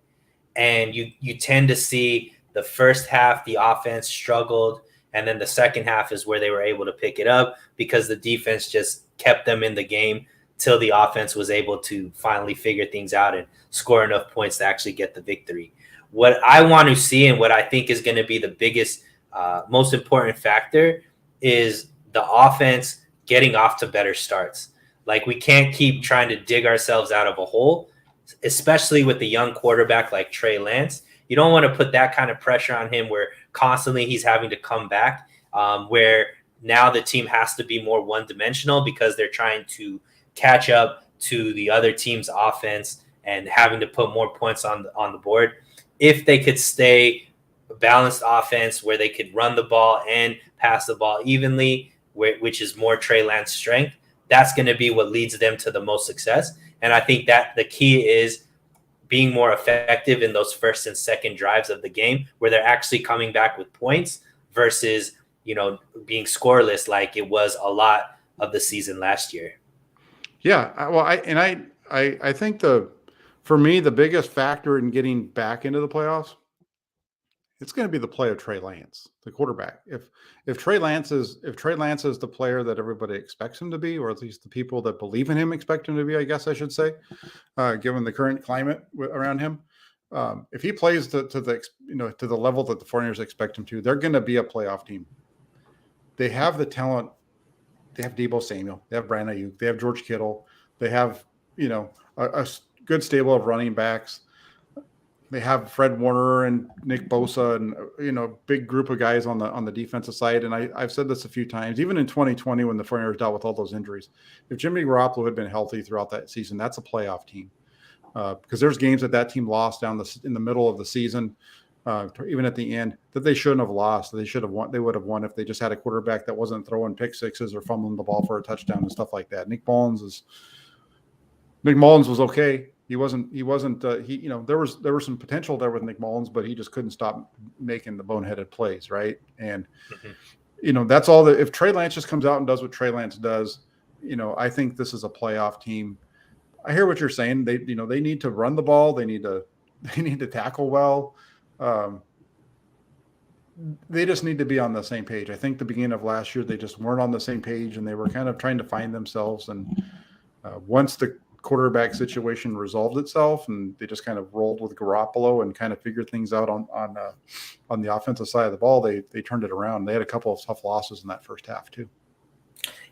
[SPEAKER 2] And you tend to see the first half, the offense struggled, and then the second half is where they were able to pick it up because the defense just kept them in the game till the offense was able to finally figure things out and score enough points to actually get the victory. What I want to see and what I think is going to be the biggest, most important factor is the offense getting off to better starts. Like, we can't keep trying to dig ourselves out of a hole, especially with a young quarterback like Trey Lance. You don't want to put that kind of pressure on him where constantly he's having to come back, where now the team has to be more one-dimensional because they're trying to catch up to the other team's offense and having to put more points on the board. If they could stay a balanced offense where they could run the ball and pass the ball evenly, which is more Trey Lance's strength, that's going to be what leads them to the most success. And I think that the key is being more effective in those first and second drives of the game where they're actually coming back with points versus, being scoreless like it was a lot of the season last year.
[SPEAKER 1] Yeah. Well, I think for me, the biggest factor in getting back into the playoffs it's going to be the play of Trey Lance, the quarterback. If Trey Lance is the player that everybody expects him to be, or at least the people that believe in him expect him to be, I guess I should say, given the current climate around him, if he plays to the level that the 49ers expect him to, they're going to be a playoff team. They have the talent. They have Deebo Samuel. They have Brandon Ayuk. They have George Kittle. They have a good stable of running backs. They have Fred Warner and Nick Bosa and big group of guys on the defensive side. And I've said this a few times, even in 2020 when the 49ers dealt with all those injuries. If Jimmy Garoppolo had been healthy throughout that season, that's a playoff team. Because there's games that team lost in the middle of the season, even at the end, that they shouldn't have lost. They should have won. They would have won if they just had a quarterback that wasn't throwing pick sixes or fumbling the ball for a touchdown and stuff like that. Nick Mullins was okay. There was some potential there with Nick Mullins, but he just couldn't stop making the boneheaded plays, right? And that's all that. If Trey Lance just comes out and does what Trey Lance does, I think this is a playoff team. I hear what you're saying. They need to run the ball. They need to tackle well. They just need to be on the same page. I think the beginning of last year, they just weren't on the same page, and they were kind of trying to find themselves. And once the quarterback situation resolved itself, and they just kind of rolled with Garoppolo and kind of figured things out on the offensive side of the ball, they turned it around. They had a couple of tough losses in that first half too.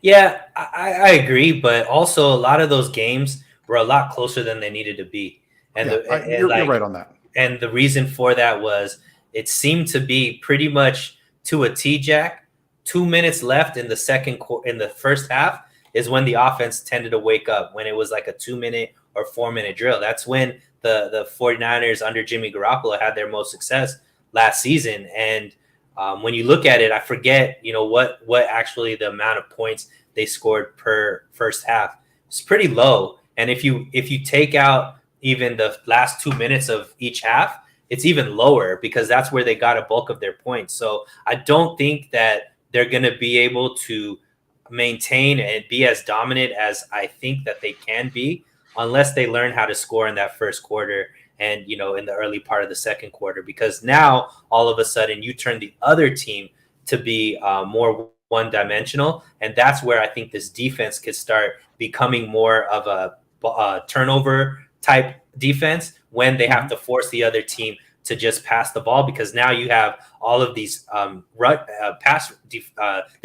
[SPEAKER 2] Yeah, I agree, but also a lot of those games were a lot closer than they needed to be. And
[SPEAKER 1] you're right on that.
[SPEAKER 2] And the reason for that was it seemed to be pretty much to a T, Jack. 2 minutes left in the first half is when the offense tended to wake up, when it was like a 2-minute or 4-minute drill. That's when the 49ers under Jimmy Garoppolo had their most success last season. And when you look at it, I forget, what actually the amount of points they scored per first half. It's pretty low. And if you take out even the last 2 minutes of each half, it's even lower because that's where they got a bulk of their points. So I don't think that they're going to be able to maintain and be as dominant as I think that they can be unless they learn how to score in that first quarter and, in the early part of the second quarter, because now all of a sudden you turn the other team to be more one-dimensional. And that's where I think this defense could start becoming more of a turnover type defense when they have to force the other team to just pass the ball, because now you have all of these the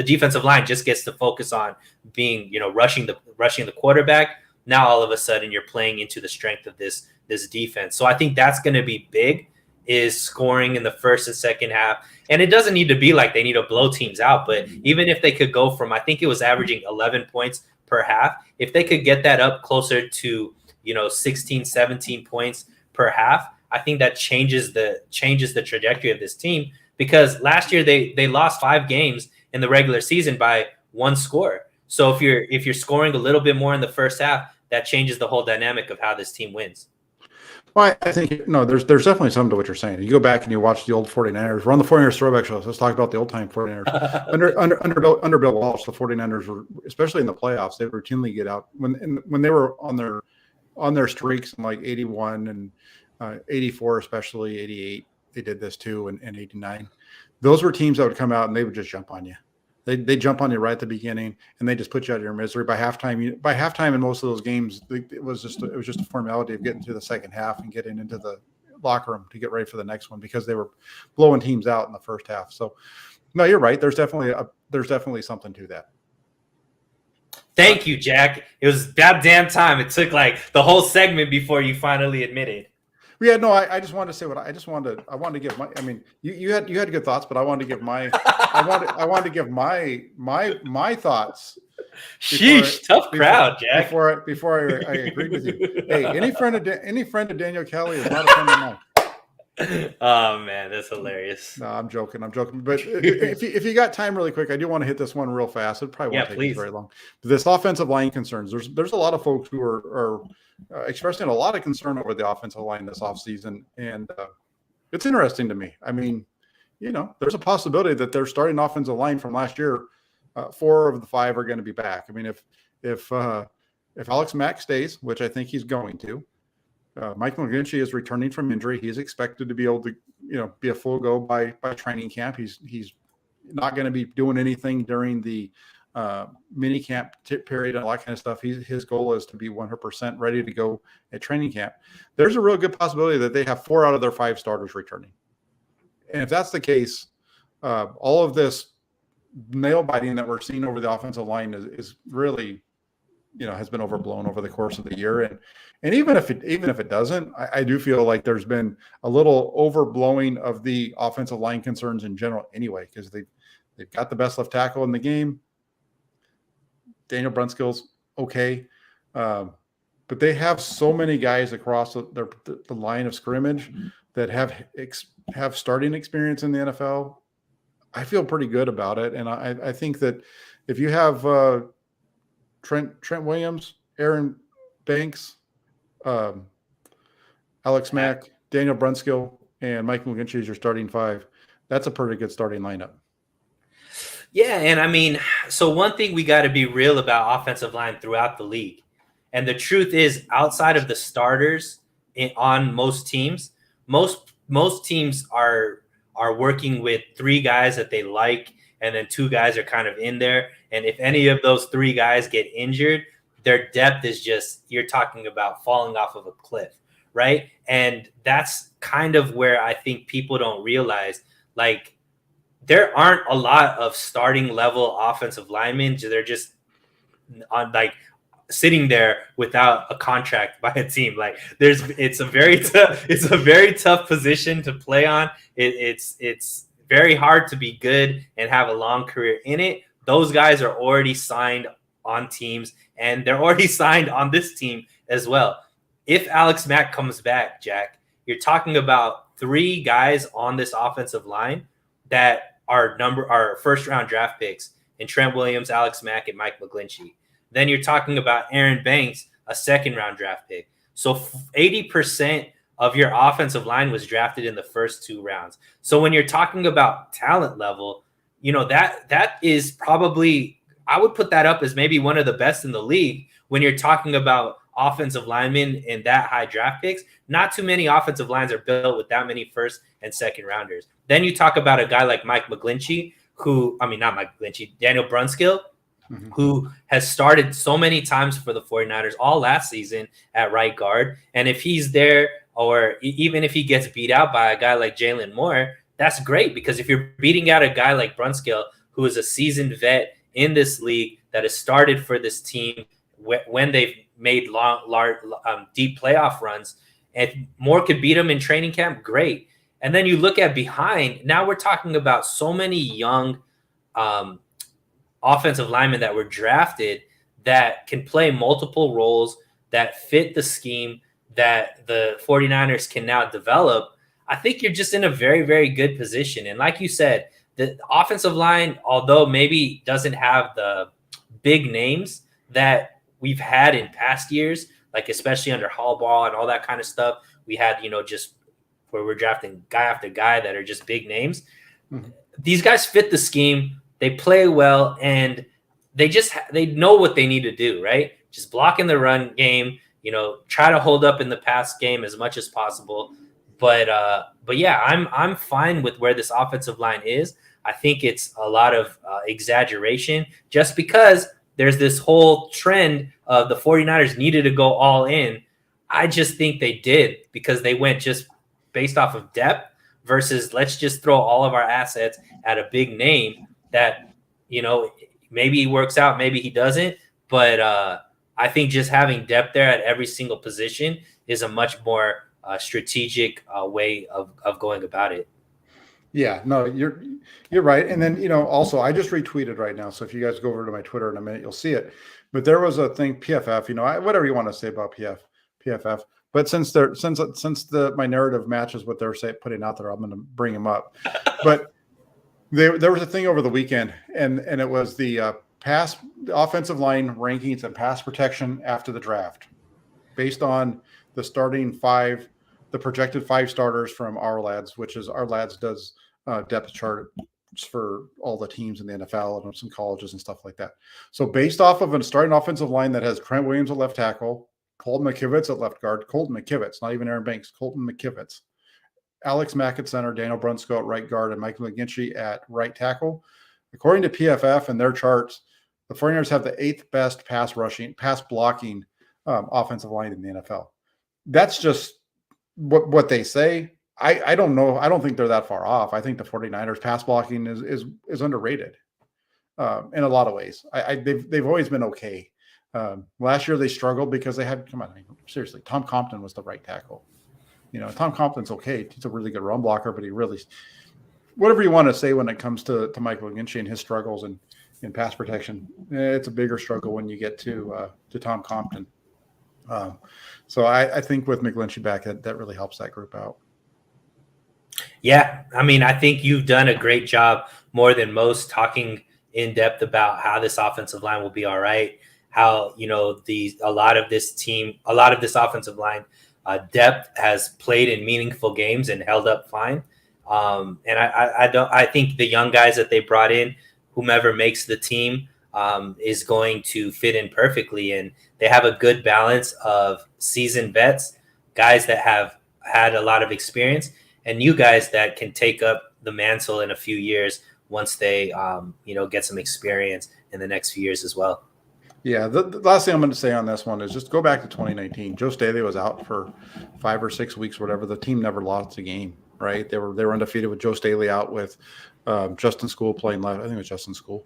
[SPEAKER 2] defensive line just gets to focus on being, rushing the quarterback. Now all of a sudden you're playing into the strength of this defense. So I think that's going to be big, is scoring in the first and second half. And it doesn't need to be like they need to blow teams out, but even if they could go from, I think it was averaging 11 points per half, if they could get that up closer to 16, 17 points per half, I think that changes the trajectory of this team, because last year they lost 5 games in the regular season by 1 score. So if you're scoring a little bit more in the first half, that changes the whole dynamic of how this team wins.
[SPEAKER 1] Well, I think there's definitely something to what you're saying. You go back and you watch the old 49ers. We're on the 49ers throwback shows. Let's talk about the old time 49ers. under Bill Walsh, the 49ers were, especially in the playoffs, they routinely get out when they were on their streaks in like 81 and 84, especially 88. They did this too, and 89. Those were teams that would come out and they would just jump on you. They jump on you right at the beginning, and they just put you out of your misery. By halftime in most of those games, it was just a formality of getting through the second half and getting into the locker room to get ready for the next one, because they were blowing teams out in the first half. So, no, you're right. There's definitely something to that.
[SPEAKER 2] Thank you, Jack. It was damn time. It took like the whole segment before you finally admitted.
[SPEAKER 1] Yeah, no, I just wanted to say I wanted to give my, I mean, you had good thoughts, but I wanted to give my, I wanted to give my thoughts.
[SPEAKER 2] Sheesh, tough crowd, Jack.
[SPEAKER 1] Before I agreed with you. Hey, any friend of Daniel Kelly is not a friend of mine.
[SPEAKER 2] Oh man, that's hilarious.
[SPEAKER 1] No, I'm joking. But if you got time really quick, I do want to hit this one real fast. It probably won't take very long. This offensive line concerns. There's a lot of folks who are expressing a lot of concern over the offensive line this offseason, and it's interesting to me. I mean, there's a possibility that their starting offensive line from last year, 4 of the 5 are going to be back. I mean, if Alex Mack stays, which I think he's going to, Mike McGlinchey is returning from injury. He's expected to be able to, be a full go by training camp. He's not going to be doing anything during the mini camp period and all that kind of stuff. His goal is to be 100% ready to go at training camp. There's a real good possibility that they have 4 out of their 5 starters returning. And if that's the case, all of this nail biting that we're seeing over the offensive line is really, has been overblown over the course of the year. And even if it doesn't, I do feel like there's been a little overblowing of the offensive line concerns in general anyway, because they've got the best left tackle in the game. Daniel Brunskill's okay. But they have so many guys across the line of scrimmage that have starting experience in the NFL. I feel pretty good about it. And I think that if you have Trent Williams, Aaron Banks, Alex Mack, Daniel Brunskill, and Mike McGlinchey as your starting 5, that's a pretty good starting lineup.
[SPEAKER 2] Yeah, and I mean, so one thing we got to be real about offensive line throughout the league, and the truth is, outside of the starters on most teams, most teams are working with 3 guys that they like, and then 2 guys are kind of in there. And if any of those 3 guys get injured, their depth is just, you're talking about falling off of a cliff, right? And that's kind of where I think people don't realize, like, there aren't a lot of starting level offensive linemen. They're just on, like, sitting there without a contract by a team. Like, it's a very tough position to play on. It's very hard to be good and have a long career in it. Those guys are already signed on teams, and they're already signed on this team as well. If Alex Mack comes back, Jack, you're talking about 3 guys on this offensive line that are first round draft picks in Trent Williams, Alex Mack, and Mike McGlinchey. Then you're talking about Aaron Banks, a second round draft pick. So 80% of your offensive line was drafted in the first 2 rounds. So when you're talking about talent level, that is probably, I would put that up as maybe one of the best in the league when you're talking about offensive linemen in that high draft picks. Not too many offensive lines are built with that many first and second rounders. Then you talk about a guy like Mike McGlinchey, Daniel Brunskill, who has started so many times for the 49ers all last season at right guard. And if he's there, or even if he gets beat out by a guy like Jalen Moore, that's great, because if you're beating out a guy like Brunskill, who is a seasoned vet in this league that has started for this team when they've made deep playoff runs, and Moore could beat him in training camp, great. And then you look at behind, now we're talking about so many young offensive linemen that were drafted that can play multiple roles, that fit the scheme that the 49ers can now develop. I think you're just in a very, very good position. And like you said, the offensive line, although maybe doesn't have the big names that we've had in past years, like especially under Harbaugh and all that kind of stuff, we had, just where we're drafting guy after guy that are just big names. Mm-hmm. These guys fit the scheme. They play well, and they know what they need to do, right? Just block in the run game, try to hold up in the pass game as much as possible. But yeah, I'm fine with where this offensive line is. I think it's a lot of exaggeration, just because there's this whole trend of the 49ers needed to go all in. I just think they did, because they went just based off of depth versus let's just throw all of our assets at a big name that, maybe he works out, maybe he doesn't. But I think just having depth there at every single position is a much more strategic way of going about it.
[SPEAKER 1] Yeah, no, you're right. And then, also I just retweeted right now. So if you guys go over to my Twitter in a minute, you'll see it. But there was a thing, PFF, whatever you want to say about PFF. But since my narrative matches what they're putting out there, I'm going to bring them up. But there was a thing over the weekend, and it was the offensive line rankings and pass protection after the draft, based on the starting 5, the projected 5 starters from Our Lads, which is Our Lads does depth charts for all the teams in the NFL and some colleges and stuff like that. So based off of a starting offensive line that has Trent Williams at left tackle, Colton McKivitz at left guard. Colton McKivitz, not even Aaron Banks. Colton McKivitz. Alex Mack at center. Daniel Brunskill at right guard. And Michael McGlinchey at right tackle. According to PFF and their charts, the 49ers have the 8th best pass blocking offensive line in the NFL. That's just what they say. I don't know. I don't think they're that far off. I think the 49ers pass blocking is underrated in a lot of ways. They've always been okay. Last year they struggled because they had, seriously, Tom Compton was the right tackle. Tom Compton's okay. He's a really good run blocker, but he really, whatever you want to say when it comes to Michael McGlinchey and his struggles in pass protection, it's a bigger struggle when you get to Tom Compton. So I think with McGlinchey back, that really helps that group out.
[SPEAKER 2] Yeah, I think you've done a great job, more than most, talking in depth about how this offensive line will be all right. How a lot of this offensive line depth has played in meaningful games and held up fine. And I think the young guys that they brought in, whomever makes the team, is going to fit in perfectly. And they have a good balance of seasoned vets, guys that have had a lot of experience, and new guys that can take up the mantle in a few years once they, get some experience in the next few years as well. Yeah,
[SPEAKER 1] the last thing I'm going to say on this one is just go back to 2019. Joe Staley was out for 5 or 6 weeks, whatever. The team never lost a game, right? They were undefeated with Joe Staley out, with Justin School playing left. I think it was Justin School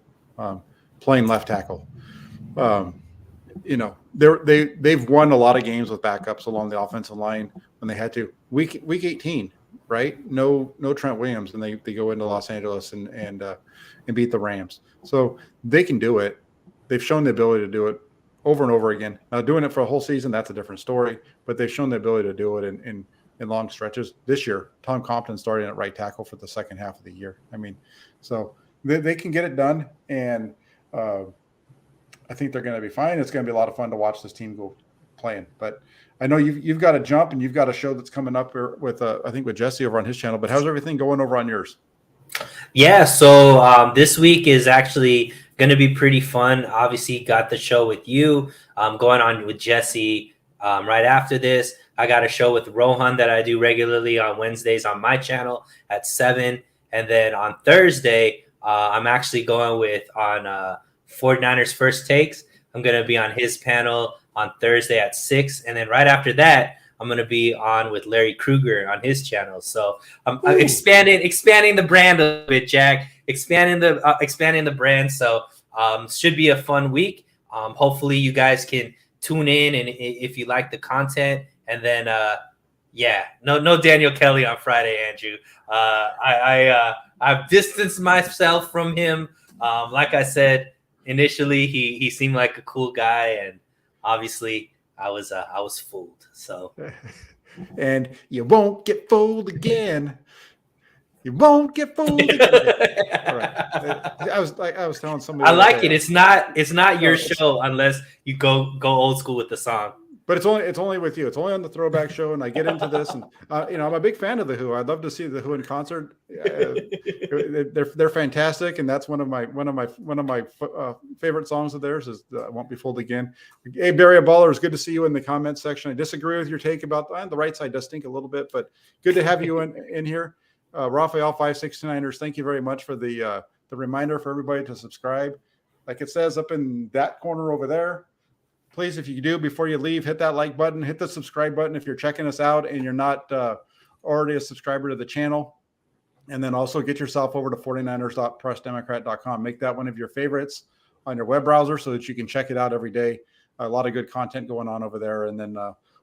[SPEAKER 1] playing left tackle. They've won a lot of games with backups along the offensive line when they had to. Week 18, right? No Trent Williams, and they go into Los Angeles and beat the Rams. So they can do it. They've shown the ability to do it over and over again. Now, doing it for a whole season, that's a different story. But they've shown the ability to do it in long stretches. This year, Tom Compton starting at right tackle for the second half of the year. So they can get it done, and I think they're going to be fine. It's going to be a lot of fun to watch this team go playing. But I know you've got to jump, and you've got a show that's coming up with I think with Jesse over on his channel. But how's everything going over on yours?
[SPEAKER 2] Yeah, so this week is actually going to be pretty fun. Obviously, got the show with you, going on with Jesse right after this. I got a show with Rohan that I do regularly on Wednesdays on my channel at 7. And then on Thursday, I'm actually going on 49ers First Takes. I'm going to be on his panel on Thursday at 6. And then right after that, I'm going to be on with Larry Kruger on his channel. So I'm expanding the brand a little bit, Jack. Expanding the brand. So should be a fun week. Hopefully you guys can tune in, and if you like the content. And then no Daniel Kelly on Friday, Andrew. I've distanced myself from him. Like I said initially, he seemed like a cool guy, and obviously I was fooled. So,
[SPEAKER 1] and you won't get fooled again. You won't get fooled again. All right. I was telling somebody.
[SPEAKER 2] I like it. It's not your show unless you go old school with the song.
[SPEAKER 1] But it's only with you. It's only on the Throwback Show, and I get into this, and I'm a big fan of the Who. I'd love to see the Who in concert. They're fantastic, and that's one of my favorite songs of theirs is "Won't Be Fooled Again." Hey, Barry Baller, it's good to see you in the comment section. I disagree with your take about the right side does stink a little bit, but good to have you in here. Raphael 569ers, thank you very much for the reminder for everybody to subscribe. Like it says up in that corner over there. Please, if you do, before you leave, hit that like button, hit the subscribe button if you're checking us out and you're not already a subscriber to the channel. And then also get yourself over to 49ers.pressdemocrat.com. Make that one of your favorites on your web browser so that you can check it out every day. A lot of good content going on over there. And then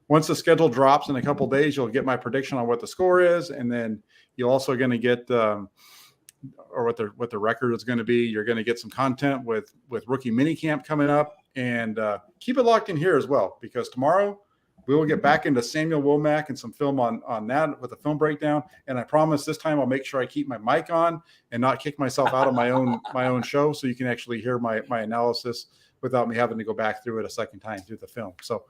[SPEAKER 1] once the schedule drops in a couple of days, you'll get my prediction on what the score is. And then you're also going to get or what the record is going to be. You're going to get some content with rookie minicamp coming up. And keep it locked in here as well, because tomorrow we will get back into Samuel Womack and some film on that with a film breakdown. And I promise this time I'll make sure I keep my mic on and not kick myself out of my own show, so you can actually hear my analysis without me having to go back through it a second time through the film. So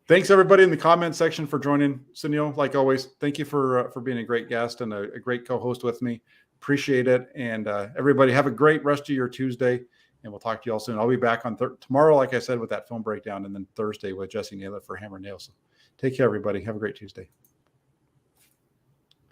[SPEAKER 1] thanks everybody in the comment section for joining. Sunil, like always, thank you for being a great guest and a great co-host with me. Appreciate it. And everybody have a great rest of your Tuesday. and we'll talk to you all soon. I'll be back on tomorrow, like I said, with that film breakdown, and then Thursday with Jesse Naylor for Hammer Nails. So take care, everybody. Have a great Tuesday.